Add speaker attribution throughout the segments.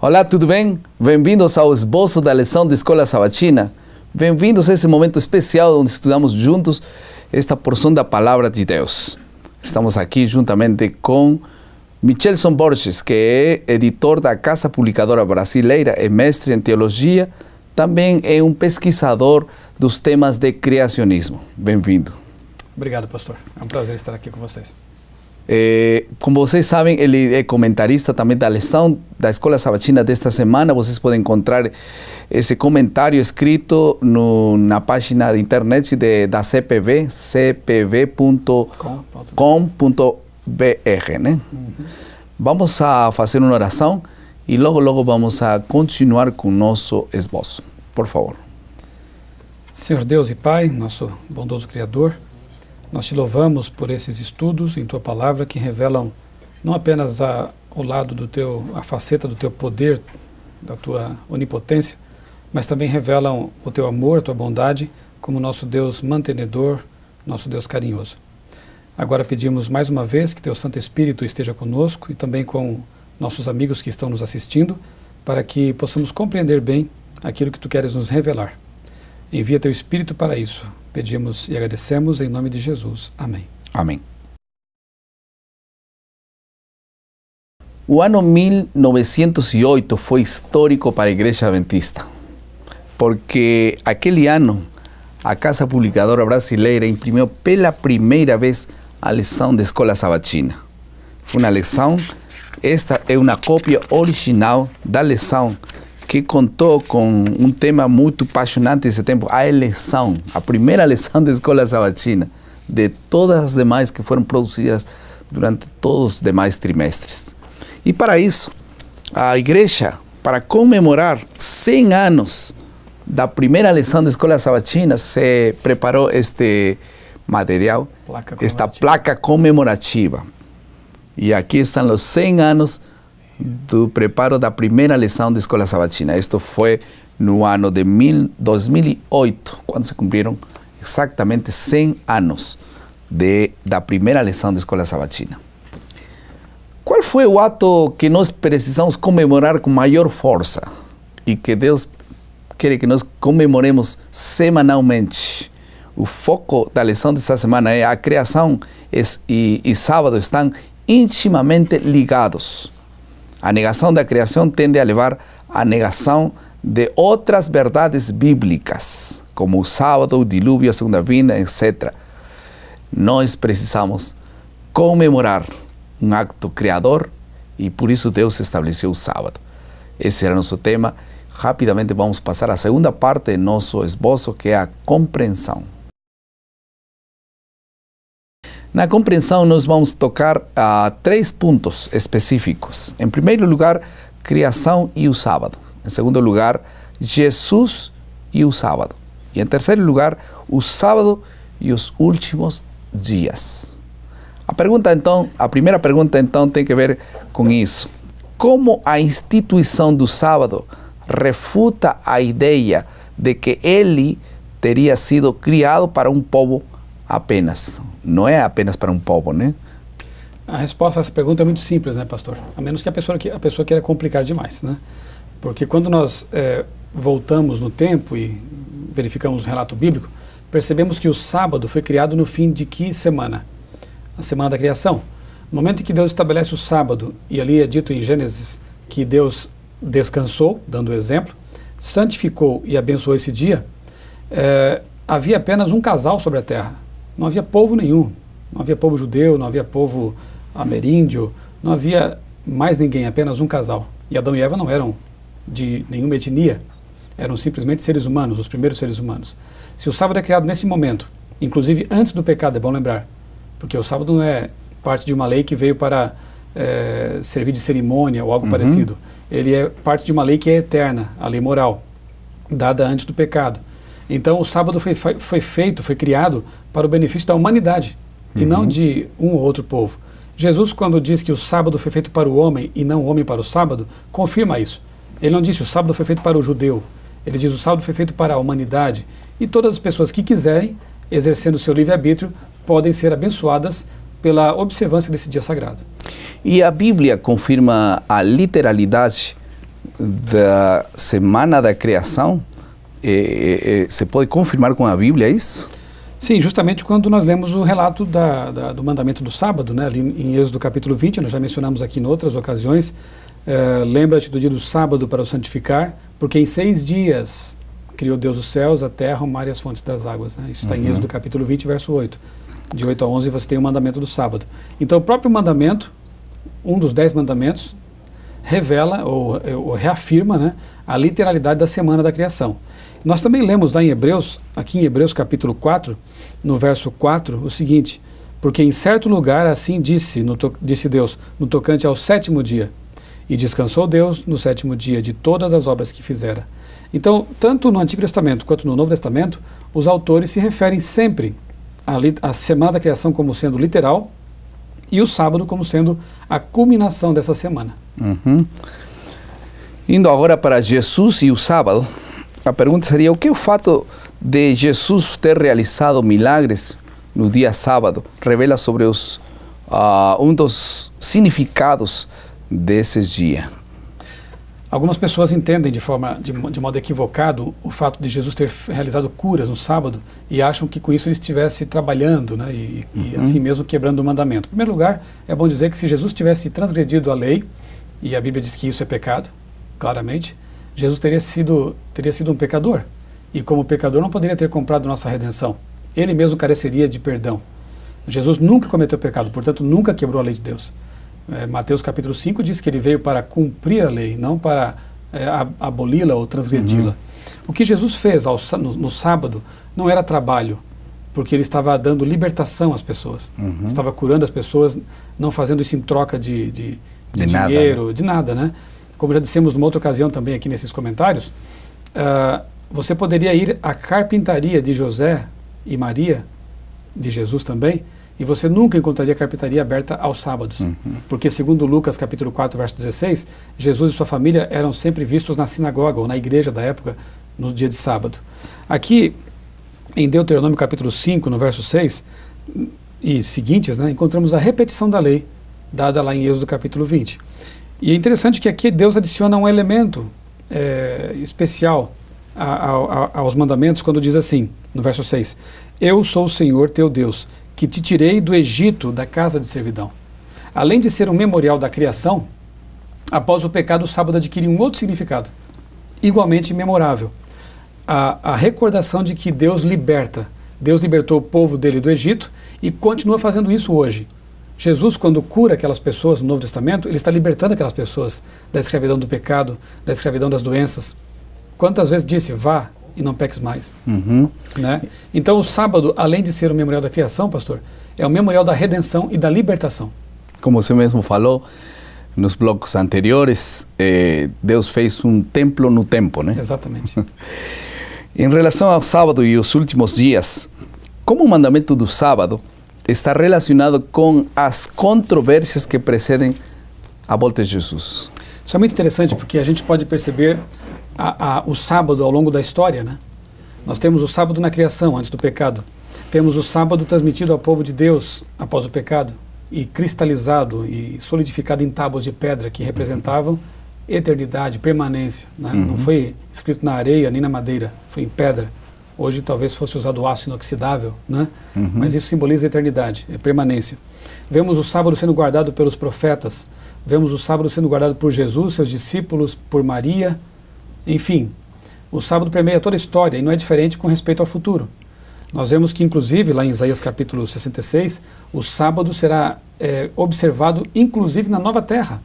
Speaker 1: Olá, tudo bem? Bem-vindos ao esboço da lição da Escola Sabatina. Bem-vindos a esse momento especial onde estudamos juntos esta porção da Palavra de Deus. Estamos aqui juntamente com Michelson Borges, que é editor da Casa Publicadora Brasileira, é mestre em teologia, também é um pesquisador dos temas de criacionismo. Bem-vindo.
Speaker 2: Obrigado, pastor. É um prazer estar aqui com vocês.
Speaker 1: Como vocês sabem, ele é comentarista também da lição da Escola Sabatina desta semana. Vocês podem encontrar esse comentário escrito na página de internet da CPV, cpv.com.br, né? Vamos a fazer uma oração e logo vamos a continuar com o nosso esboço. Por favor.
Speaker 2: Senhor Deus e Pai, nosso bondoso Criador, nós te louvamos por esses estudos em Tua Palavra que revelam não apenas o lado a faceta do Teu poder, da Tua onipotência, mas também revelam o Teu amor, a Tua bondade, como nosso Deus mantenedor, nosso Deus carinhoso. Agora pedimos mais uma vez que Teu Santo Espírito esteja conosco e também com nossos amigos que estão nos assistindo, para que possamos compreender bem aquilo que Tu queres nos revelar. Envia Teu Espírito para isso. Pedimos e agradecemos em nome de Jesus. Amém.
Speaker 1: Amém. O ano 1908 foi histórico para a Igreja Adventista, porque aquele ano a Casa Publicadora Brasileira imprimiu pela primeira vez a lição da Escola Sabatina. Foi uma lição, esta é uma cópia original da lição que contou com um tema muito apaixonante nesse tempo, a eleição, a primeira lição da Escola Sabatina, de todas as demais que foram produzidas durante todos os demais trimestres. E para isso, a igreja, para comemorar 100 anos da primeira lição da Escola Sabatina, se preparou este material, esta placa comemorativa. E aqui estão os 100 anos do preparo da primeira lição da Escola Sabatina. Isto foi no ano de 2008, quando se cumpriram exatamente 100 anos da primeira lição da Escola Sabatina. Qual foi o ato que nós precisamos comemorar com maior força e que Deus quer que nós comemoremos semanalmente? O foco da lição desta semana é a criação e sábado estão intimamente ligados. A negação da criação tende a levar à negação de outras verdades bíblicas, como o sábado, o dilúvio, a segunda vinda, etc. Nós precisamos comemorar um acto criador e por isso Deus estabeleceu o sábado. Esse era o nosso tema. Rapidamente vamos passar à segunda parte do nosso esboço, que é a compreensão. Na compreensão, nós vamos tocar a 3 pontos específicos. Em primeiro lugar, criação e o sábado. Em segundo lugar, Jesus e o sábado. E em terceiro lugar, o sábado e os últimos dias. A primeira pergunta, então, tem que ver com isso. Como a instituição do sábado refuta a ideia de que ele teria sido criado para um povo apenas? Não é apenas para um povo, né?
Speaker 2: A resposta a essa pergunta é muito simples, né, pastor? A menos que a pessoa queira complicar demais, né? Porque quando nós voltamos no tempo e verificamos o relato bíblico, percebemos que o sábado foi criado no fim de que semana? A semana da criação. No momento em que Deus estabelece o sábado, e ali é dito em Gênesis que Deus descansou, dando o exemplo, santificou e abençoou esse dia, havia apenas um casal sobre a terra. Não havia povo nenhum, não havia povo judeu, não havia povo ameríndio, não havia mais ninguém, apenas um casal. E Adão e Eva não eram de nenhuma etnia, eram simplesmente seres humanos, os primeiros seres humanos. Se o sábado é criado nesse momento, inclusive antes do pecado, é bom lembrar, porque o sábado não é parte de uma lei que veio para servir de cerimônia ou algo parecido. Ele é parte de uma lei que é eterna, a lei moral, dada antes do pecado. Então o sábado foi criado para o benefício da humanidade e não de um ou outro povo. Jesus, quando diz que o sábado foi feito para o homem e não o homem para o sábado, confirma isso. Ele não disse o sábado foi feito para o judeu, ele diz o sábado foi feito para a humanidade e todas as pessoas que quiserem, exercendo o seu livre-arbítrio, podem ser abençoadas pela observância desse dia sagrado.
Speaker 1: E a Bíblia confirma a literalidade da semana da criação, você pode confirmar com a Bíblia isso?
Speaker 2: Sim, justamente quando nós lemos o relato do mandamento do sábado, né, ali em Êxodo capítulo 20, nós já mencionamos aqui em outras ocasiões, lembra-te do dia do sábado para o santificar, porque em 6 dias criou Deus os céus, a terra, o mar e as fontes das águas. Né? Isso está em Êxodo capítulo 20, verso 8. De 8 a 11 você tem o mandamento do sábado. Então o próprio mandamento, um dos 10 mandamentos, revela ou reafirma, né, a literalidade da semana da criação. Nós também lemos lá em Hebreus, aqui em Hebreus capítulo 4, no verso 4, o seguinte: porque em certo lugar assim disse Deus, no tocante ao 7º dia, e descansou Deus no 7º dia de todas as obras que fizera. Então, tanto no Antigo Testamento quanto no Novo Testamento, os autores se referem sempre à semana da criação como sendo literal e o sábado como sendo a culminação dessa semana.
Speaker 1: Indo agora para Jesus e o sábado, a pergunta seria: o que o fato de Jesus ter realizado milagres no dia sábado revela sobre um dos significados desses dias?
Speaker 2: Algumas pessoas entendem de modo equivocado o fato de Jesus ter realizado curas no sábado e acham que com isso ele estivesse trabalhando, né, e assim mesmo quebrando o mandamento. Em primeiro lugar, é bom dizer que se Jesus tivesse transgredido a lei, e a Bíblia diz que isso é pecado, claramente, Jesus teria sido um pecador, e como pecador não poderia ter comprado nossa redenção. Ele mesmo careceria de perdão. Jesus nunca cometeu pecado, portanto nunca quebrou a lei de Deus. Mateus capítulo 5 diz que ele veio para cumprir a lei, não para aboli-la ou transgredi-la. O que Jesus fez no sábado não era trabalho, porque ele estava dando libertação às pessoas. Estava curando as pessoas, não fazendo isso em troca de dinheiro, nada, né? De nada, né? Como já dissemos numa outra ocasião também aqui nesses comentários, você poderia ir à carpintaria de José e Maria, de Jesus também, e você nunca encontraria a carpintaria aberta aos sábados. Porque segundo Lucas capítulo 4, verso 16, Jesus e sua família eram sempre vistos na sinagoga ou na igreja da época no dia de sábado. Aqui em Deuteronômio capítulo 5, no verso 6 e seguintes, né, encontramos a repetição da lei dada lá em Êxodo capítulo 20. E é interessante que aqui Deus adiciona um elemento especial aos mandamentos quando diz assim, no verso 6, eu sou o Senhor teu Deus, que te tirei do Egito, da casa de servidão. Além de ser um memorial da criação, após o pecado o sábado adquire um outro significado, igualmente memorável. A recordação de que Deus liberta. Deus libertou o povo dele do Egito e continua fazendo isso hoje. Jesus, quando cura aquelas pessoas no Novo Testamento, ele está libertando aquelas pessoas da escravidão do pecado, da escravidão das doenças. Quantas vezes disse, vá e não peques mais. Né? Então o sábado, além de ser o memorial da criação, pastor, é o memorial da redenção e da libertação.
Speaker 1: Como você mesmo falou nos blocos anteriores, Deus fez um templo no tempo, né?
Speaker 2: Exatamente.
Speaker 1: Em relação ao sábado e os últimos dias, como o mandamento do sábado está relacionado com as controvérsias que precedem a volta de Jesus?
Speaker 2: Isso é muito interessante porque a gente pode perceber o sábado ao longo da história, né? Nós temos o sábado na criação, antes do pecado. Temos o sábado transmitido ao povo de Deus após o pecado e cristalizado e solidificado em tábuas de pedra que representavam eternidade, permanência, né? Não foi escrito na areia nem na madeira, foi em pedra. Hoje talvez fosse usado aço inoxidável, né? Mas isso simboliza a eternidade, é permanência. Vemos o sábado sendo guardado pelos profetas, vemos o sábado sendo guardado por Jesus, seus discípulos, por Maria. Enfim, o sábado permeia toda a história e não é diferente com respeito ao futuro. Nós vemos que, inclusive, lá em Isaías capítulo 66, o sábado será observado, inclusive, na nova terra,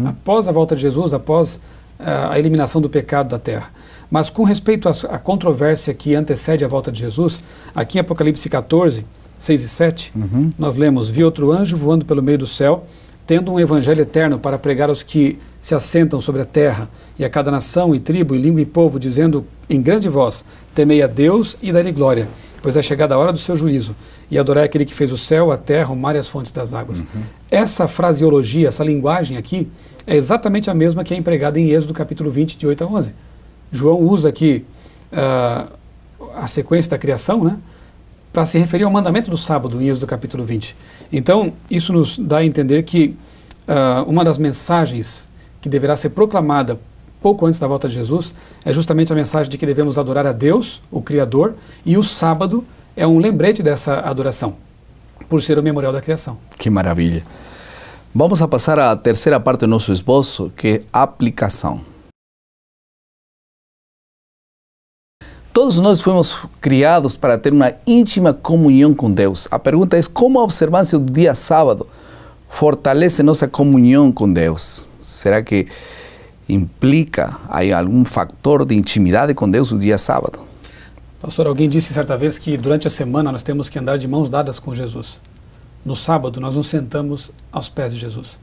Speaker 2: após a volta de Jesus, após a eliminação do pecado da terra. Mas com respeito à controvérsia que antecede a volta de Jesus, aqui em Apocalipse 14, 6 e 7, nós lemos, vi outro anjo voando pelo meio do céu, tendo um evangelho eterno para pregar aos que se assentam sobre a terra, e a cada nação e tribo e língua e povo, dizendo em grande voz, temei a Deus e dai-lhe glória, pois é chegada a hora do seu juízo, e adorai aquele que fez o céu, a terra, o mar e as fontes das águas. Essa fraseologia, essa linguagem aqui, é exatamente a mesma que é empregada em Êxodo capítulo 20, de 8 a 11. João usa aqui a sequência da criação, né, para se referir ao mandamento do sábado, em Êxodo capítulo 20. Então, isso nos dá a entender que uma das mensagens que deverá ser proclamada pouco antes da volta de Jesus, é justamente a mensagem de que devemos adorar a Deus, o Criador, e o sábado é um lembrete dessa adoração, por ser o memorial da criação.
Speaker 1: Que maravilha. Vamos a passar à terceira parte do nosso esboço, que é aplicação. Todos nós fomos criados para ter uma íntima comunhão com Deus. A pergunta é como a observância do dia sábado fortalece nossa comunhão com Deus. Será que implica aí algum fator de intimidade com Deus o dia sábado?
Speaker 2: Pastor, alguém disse certa vez que durante a semana nós temos que andar de mãos dadas com Jesus. No sábado nós nos sentamos aos pés de Jesus.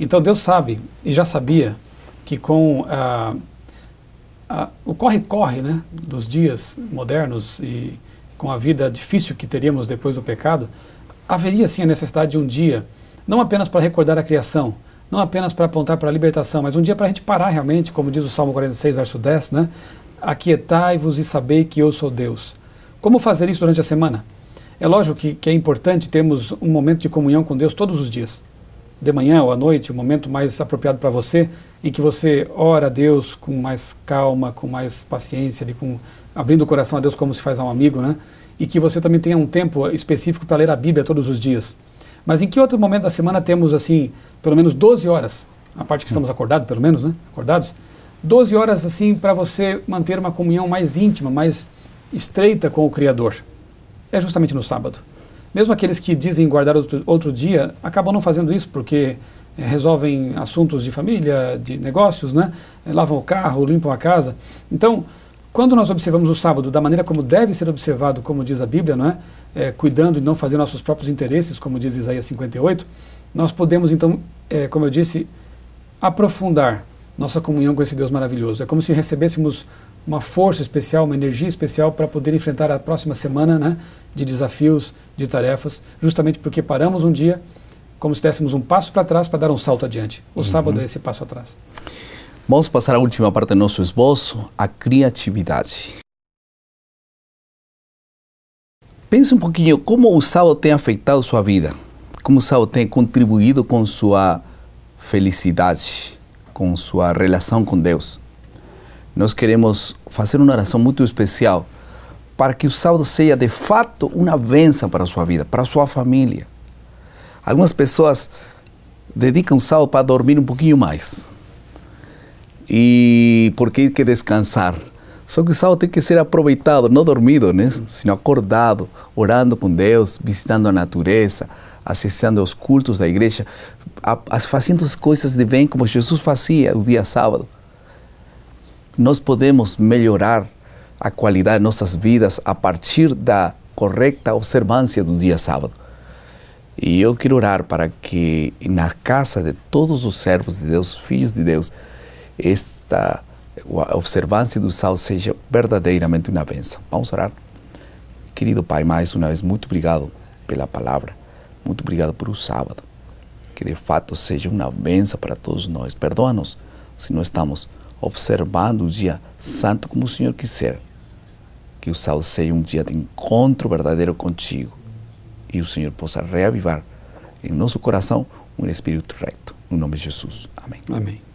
Speaker 2: Então Deus sabe e já sabia que com o corre-corre, né, dos dias modernos e com a vida difícil que teríamos depois do pecado, haveria sim a necessidade de um dia, não apenas para recordar a criação, não apenas para apontar para a libertação, mas um dia para a gente parar realmente, como diz o Salmo 46, verso 10, né? Aquietai-vos e sabei que eu sou Deus. Como fazer isso durante a semana? É lógico que é importante termos um momento de comunhão com Deus todos os dias. De manhã ou à noite, o momento mais apropriado para você, em que você ora a Deus com mais calma, com mais paciência, abrindo o coração a Deus como se faz a um amigo, né? E que você também tenha um tempo específico para ler a Bíblia todos os dias. Mas em que outro momento da semana temos, assim, pelo menos 12 horas, a parte que estamos acordados, pelo menos, né? Acordados, 12 horas, assim, para você manter uma comunhão mais íntima, mais estreita com o Criador. É justamente no sábado. Mesmo aqueles que dizem guardar outro dia, acabam não fazendo isso porque resolvem assuntos de família, de negócios, né? Lavam o carro, limpam a casa. Então, quando nós observamos o sábado da maneira como deve ser observado, como diz a Bíblia, não é? Cuidando e não fazendo nossos próprios interesses, como diz Isaías 58, nós podemos então, como eu disse, aprofundar nossa comunhão com esse Deus maravilhoso. É como se recebêssemos uma força especial, uma energia especial para poder enfrentar a próxima semana, né, de desafios, de tarefas, justamente porque paramos um dia como se dessemos um passo para trás para dar um salto adiante. O sábado é esse passo atrás.
Speaker 1: Vamos passar à última parte do nosso esboço, a criatividade. Pense um pouquinho como o sábado tem afetado sua vida, como o sábado tem contribuído com sua felicidade, com sua relação com Deus. Nós queremos fazer uma oração muito especial para que o sábado seja de fato uma bênção para a sua vida, para a sua família. Algumas pessoas dedicam o sábado para dormir um pouquinho mais. E porque tem que descansar. Só que o sábado tem que ser aproveitado, não dormido, né? Sino acordado, orando com Deus, visitando a natureza, acessando os cultos da igreja, fazendo as coisas de bem como Jesus fazia o dia sábado. Nós podemos melhorar a qualidade de nossas vidas a partir da correta observância do dia sábado. E eu quero orar para que na casa de todos os servos de Deus, filhos de Deus, esta observância do sábado seja verdadeiramente uma bênção. Vamos orar? Querido Pai, mais uma vez, muito obrigado pela palavra, muito obrigado por o sábado, que de fato seja uma bênção para todos nós. Perdoa-nos se não estamos observando o dia santo como o Senhor quiser. Que o sábado seja um dia de encontro verdadeiro contigo e o Senhor possa reavivar em nosso coração um espírito reto. Em nome de Jesus. Amém.
Speaker 2: Amém.